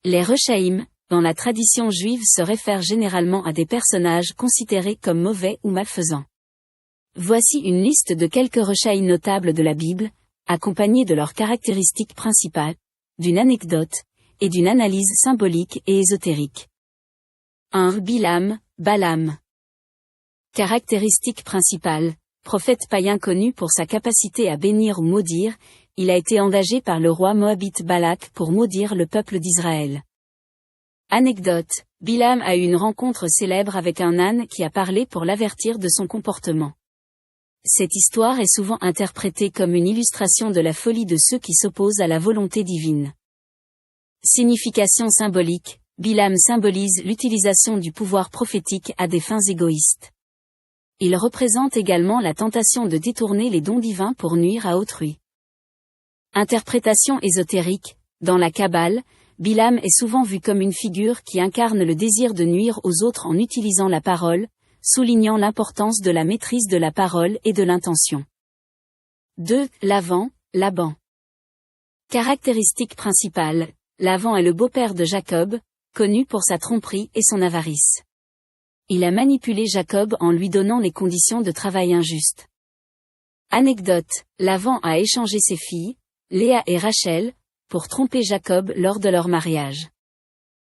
Les Rechaïm, dans la tradition juive, se réfèrent généralement à des personnages considérés comme mauvais ou malfaisants. Voici une liste de quelques Rechaïm notables de la Bible, accompagnés de leurs caractéristiques principales, d'une anecdote, et d'une analyse symbolique et ésotérique. 1. Bilam, Balaam. Caractéristique principale, prophète païen connu pour sa capacité à bénir ou maudire, il a été engagé par le roi moabite Balak pour maudire le peuple d'Israël. Anecdote, Bilam a eu une rencontre célèbre avec un âne qui a parlé pour l'avertir de son comportement. Cette histoire est souvent interprétée comme une illustration de la folie de ceux qui s'opposent à la volonté divine. Signification symbolique, Bilam symbolise l'utilisation du pouvoir prophétique à des fins égoïstes. Il représente également la tentation de détourner les dons divins pour nuire à autrui. Interprétation ésotérique, dans la Kabbale, Bilam est souvent vu comme une figure qui incarne le désir de nuire aux autres en utilisant la parole, soulignant l'importance de la maîtrise de la parole et de l'intention. 2. Laban, Laban. Caractéristique principale, Laban est le beau-père de Jacob, connu pour sa tromperie et son avarice. Il a manipulé Jacob en lui donnant les conditions de travail injustes. Anecdote, Laban a échangé ses filles, Léa et Rachel, pour tromper Jacob lors de leur mariage.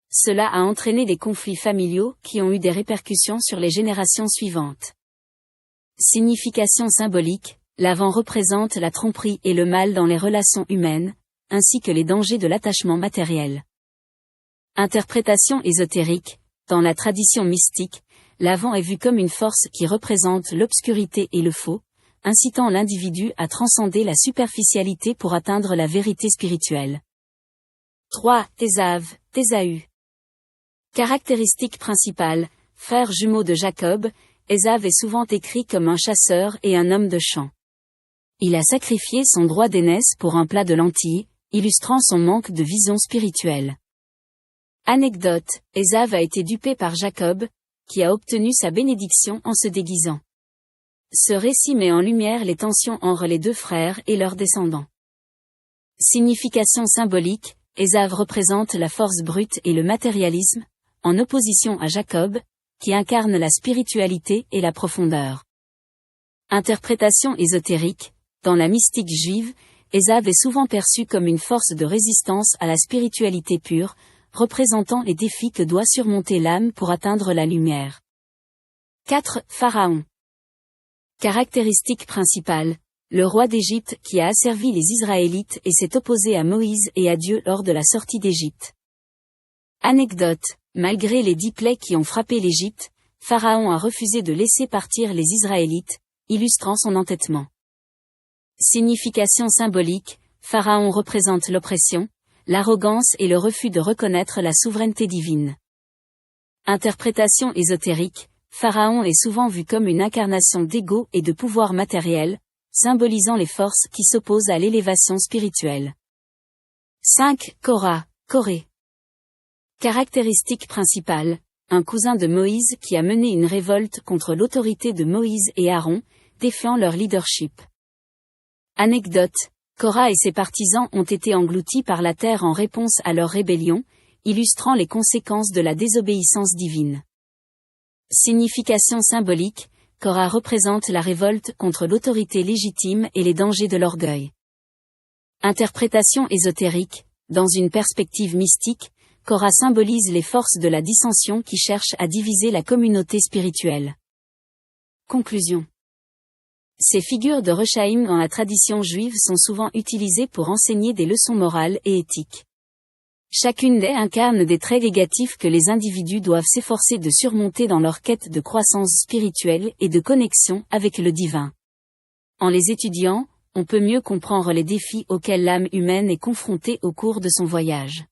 Cela a entraîné des conflits familiaux qui ont eu des répercussions sur les générations suivantes. Signification symbolique, Laban représente la tromperie et le mal dans les relations humaines, ainsi que les dangers de l'attachement matériel. Interprétation ésotérique, dans la tradition mystique, Laban est vu comme une force qui représente l'obscurité et le faux, incitant l'individu à transcender la superficialité pour atteindre la vérité spirituelle. 3. Ésaü. Caractéristique principale, frère jumeau de Jacob, Ésaü est souvent écrit comme un chasseur et un homme de champ. Il a sacrifié son droit d'aînesse pour un plat de lentilles, illustrant son manque de vision spirituelle. Anecdote, Ésaü a été dupé par Jacob, qui a obtenu sa bénédiction en se déguisant. Ce récit met en lumière les tensions entre les deux frères et leurs descendants. Signification symbolique, Ésaü représente la force brute et le matérialisme, en opposition à Jacob, qui incarne la spiritualité et la profondeur. Interprétation ésotérique, dans la mystique juive, Ésaü est souvent perçu comme une force de résistance à la spiritualité pure, représentant les défis que doit surmonter l'âme pour atteindre la lumière. 4. Pharaon. Caractéristique principale, le roi d'Égypte qui a asservi les Israélites et s'est opposé à Moïse et à Dieu lors de la sortie d'Égypte. Anecdote, malgré les 10 plaies qui ont frappé l'Égypte, Pharaon a refusé de laisser partir les Israélites, illustrant son entêtement. Signification symbolique, Pharaon représente l'oppression, l'arrogance et le refus de reconnaître la souveraineté divine. Interprétation ésotérique, Pharaon est souvent vu comme une incarnation d'ego et de pouvoir matériel, symbolisant les forces qui s'opposent à l'élévation spirituelle. 5. Coré. Caractéristique principale, un cousin de Moïse qui a mené une révolte contre l'autorité de Moïse et Aaron, défiant leur leadership. Anecdote, Korah et ses partisans ont été engloutis par la terre en réponse à leur rébellion, illustrant les conséquences de la désobéissance divine. Signification symbolique, Korah représente la révolte contre l'autorité légitime et les dangers de l'orgueil. Interprétation ésotérique, dans une perspective mystique, Korah symbolise les forces de la dissension qui cherchent à diviser la communauté spirituelle. Conclusion. Ces figures de Rechaïm dans la tradition juive sont souvent utilisées pour enseigner des leçons morales et éthiques. Chacune d'elles incarne des traits négatifs que les individus doivent s'efforcer de surmonter dans leur quête de croissance spirituelle et de connexion avec le divin. En les étudiant, on peut mieux comprendre les défis auxquels l'âme humaine est confrontée au cours de son voyage.